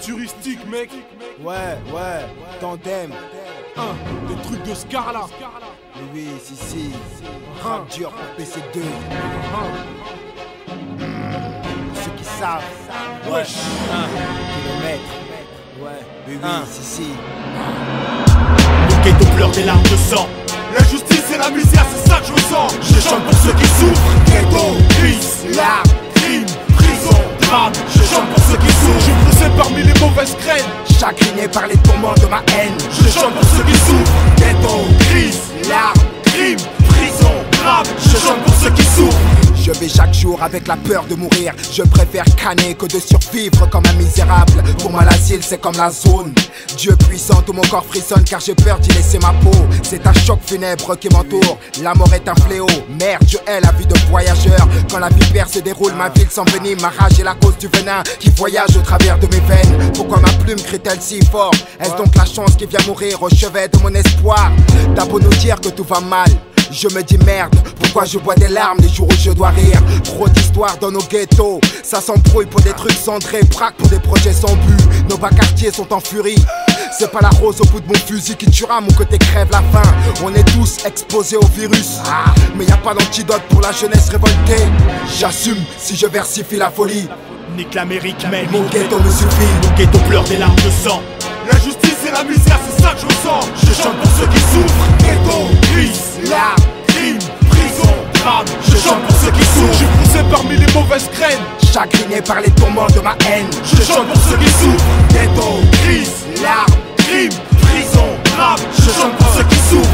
Futuristique, mec. Ouais, tandem. Des trucs de Scar là. Oui, si. Rap dur pour PC2. Ceux qui savent. Wesh. Kilomètres. Ouais, oui, si. Le ghetto pleure des larmes de sang. La justice et la misère, c'est ça que je ressens. Je chante pour ceux qui souffrent. Ghetto, crise, larmes, Crime, prison, drame. Je chante pour ceux qui souffrent. Je suis poussé parmi les mauvaises graines. chagriné par les tourments de ma haine. Je chante pour ceux qui souffrent. Ghetto, Crise, larmes, crime, prison, drame. Je chante pour ceux qui souffrent. je vais chaque jour avec la peur de mourir. Je préfère canner que de survivre comme un misérable. Pour moi l'asile c'est comme la zone. Dieu puissant, tout mon corps frissonne car j'ai peur d'y laisser ma peau. C'est un choc funèbre qui m'entoure. La mort est un fléau. Merde, je hais la vie de voyageur. Quand la vipère se déroule, ma ville s'envenime. Ma rage est la cause du venin qui voyage au travers de mes veines. Pourquoi ma plume crie-t-elle si fort? Est-ce donc la chance qui vient mourir au chevet de mon espoir? T'as beau nous dire que tout va mal, je me dis merde, pourquoi je bois des larmes les jours où je dois rire? Trop d'histoires dans nos ghettos, ça s'embrouille pour des trucs cendrés, braque pour des projets sans but. Nos bas quartiers sont en furie. C'est pas la rose au bout de mon fusil qui tuera, mon côté crève la faim. On est tous exposés au virus, mais y a pas d'antidote pour la jeunesse révoltée. J'assume si je versifie la folie. Nique l'Amérique, mais Mon ghetto me suffit. Mon ghetto pleure des larmes de sang. La justice et la misère, c'est ça que je ressens. Je chante pour ceux qui souffrent. Ghetto, Crise, larmes, crime, prison, drame. Je chante pour ceux qui Je souffrent. suis poussé parmi les mauvaises graines. chagriné par les tourments de ma haine. Je chante pour ceux qui souffrent. Ghetto, Crise, larmes, crime, prison, drame. Je chante pour ceux qui souffrent.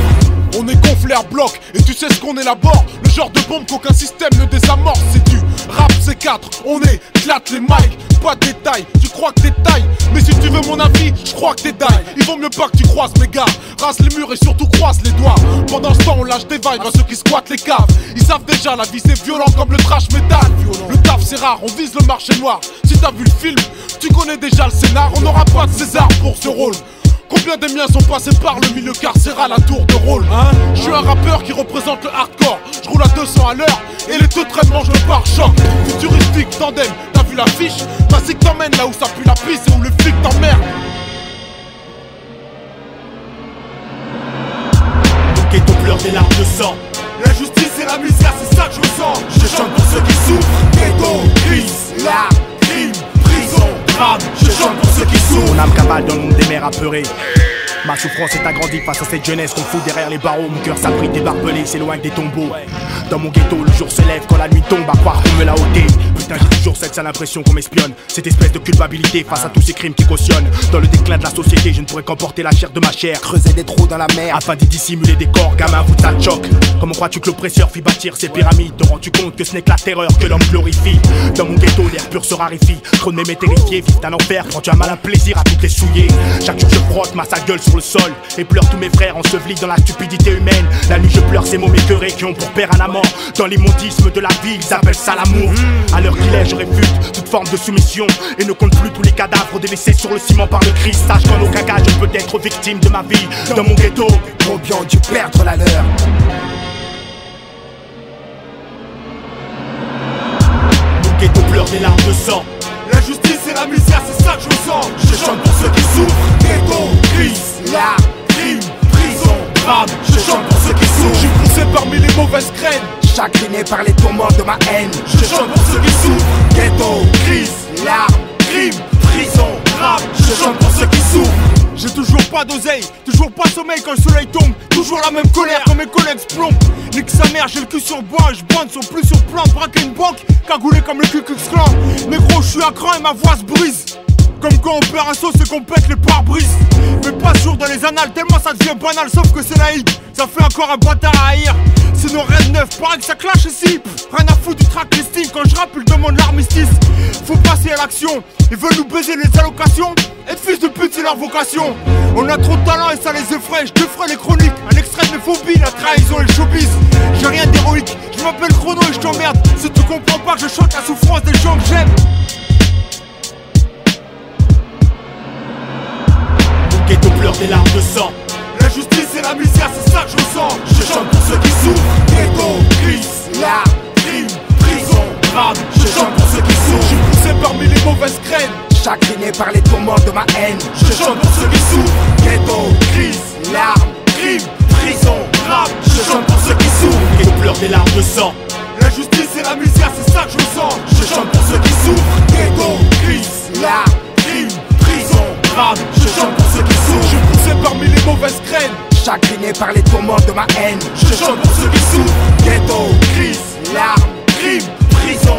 On est gonflé à bloc et tu sais ce qu'on élabore. Le genre de bombe qu'aucun système ne désamorce. C'est du rap C4, on éclate les mics. Pas de détails, tu crois que t'es taille. Mais si tu veux mon avis, je crois que t'es daille. Il vaut mieux pas que tu croises mes gars. Rase les murs et surtout croise les doigts. Pendant ce temps on lâche des vibes à ceux qui squattent les caves. Ils savent déjà la vie c'est violent comme le trash metal. Le taf c'est rare, on vise le marché noir. Si t'as vu le film, tu connais déjà le scénar. On n'aura pas de César pour ce rôle. Combien des miens sont passés par le milieu carcéral à tour de rôle, hein? Je suis un rappeur qui représente le hardcore. Je roule à 200 à l'heure et les deux traînes mangent le pare-choc. Futuristique, tandem, t'as vu l'affiche? Vas-y que t'emmènes là où ça pue la pisse et où le flic t'emmerde. Mon ghetto pleure des larmes de sang. La justice et la misère, c'est ça que je ressens. Je chante pour ceux qui souffrent. ghetto, Crise, larmes, crime, prison, drame. Je chante pour ceux qui souffrent. Mon âme cavale dans le monde des mers apeurées. Ma souffrance est agrandie face à cette jeunesse qu'on fout derrière les barreaux. Mon cœur s'abrite des barbelés, s'éloigne des tombeaux. Dans mon ghetto, le jour se lève quand la nuit tombe, à croire qu'on me l'a ôté. Putain, j'ai toujours cette sale impression qu'on m'espionne. Cette espèce de culpabilité face à tous ces crimes qui cautionnent. Dans le déclin de la société, je ne pourrais qu'emporter la chair de ma chair. creuser des trous dans la mer. Afin d'y dissimuler des corps, gamin, vous ça te choque. Comment crois-tu que l'oppresseur fit bâtir ces pyramides? Te rends-tu compte que ce n'est que la terreur que l'homme glorifie? Dans mon ghetto, l'air pur se raréfie. Trop de mémés terrifiés vivent un enfer. Prends-tu un malin plaisir à toutes les souiller? Chaque jour je frotte ma sale gueule sur le sol et pleure tous mes frères ensevelis dans la stupidité humaine. La nuit je pleure ces mots écœurés qui ont pour père un amant. Dans l'immondisme de la vie, ils appellent ça l'amour. À l'heure qu'il est, je réfute toute forme de soumission et ne compte plus tous les cadavres délaissés sur le ciment par le Christ. Sache qu'en aucun cas je peux être victime de ma vie. Dans mon ghetto, Combien ont dû perdre la leur? Mon ghetto pleure des larmes de sang. La justice et la misère, c'est ça que je ressens. Je chante pour ceux qui souffrent. Ghetto, Crise, larmes, crime, prison, drame. Je chante pour ceux qui Je souffrent. suis poussé parmi les mauvaises graines. chagriné par les tourments de ma haine. Je chante pour ceux qui souffrent. Ghetto, Crise, larmes, crime, prison, drame. Je chante pour ceux qui souffrent. J'ai toujours pas d'oseille, toujours pas sommeil quand le soleil tombe. Toujours la même colère quand mes collègues se plombent. Nique sa mère, j'ai le cul sur bois, je bande, sont plus sur plan. Braquer une banque, cagoulé comme le Ku Klux Klan. Négro, je suis à cran et ma voix se brise. Comme quand on perd un saut, c'est qu'on pète les pare-brises. Mais pas toujours dans les annales, tellement ça devient banal, sauf que c'est naïf. Ça fait encore un bâtard à haïr. C'est nos rêves neufs, pareil que ça clash ici. Rien à foutre du track listing, quand je rappe, ils demandent l'armistice. Faut passer à l'action, ils veulent nous baiser les allocations. Être fils de pute, c'est leur vocation. On a trop de talent et ça les effraie, je ferai les chroniques. Un extrait de mes phobies, la trahison et le showbiz. J'ai rien d'héroïque, je m'appelle Chrono et je t'emmerde. Si tu comprends pas que je chante la souffrance des gens que j'aime. Mon ghetto pleure des larmes de sang. La justice et la misère, c'est ça que je ressens. Je chante pour ceux qui souffrent. ghetto, Crise, larmes, crime, prison, drame. Je chante pour ceux qui Je souffrent. suis poussé parmi les mauvaises graines. chagriné par les tourments de ma haine. Je chante pour ceux qui souffrent. Ghetto, crise, larmes, crime, prison, rap. Je chante pour ceux qui souffrent. Et pleure des larmes de sang. L'injustice et la misère, c'est ça que je sens. Je chante pour ceux qui souffrent. Ghetto, crise, larmes, crime, prison, rap. Je chante pour ceux qui souffrent. Je suis poussé parmi les mauvaises graines, chagriné par les tourments de ma haine. Je chante pour ceux qui souffrent. Ghetto, crise, larmes, crime, prison,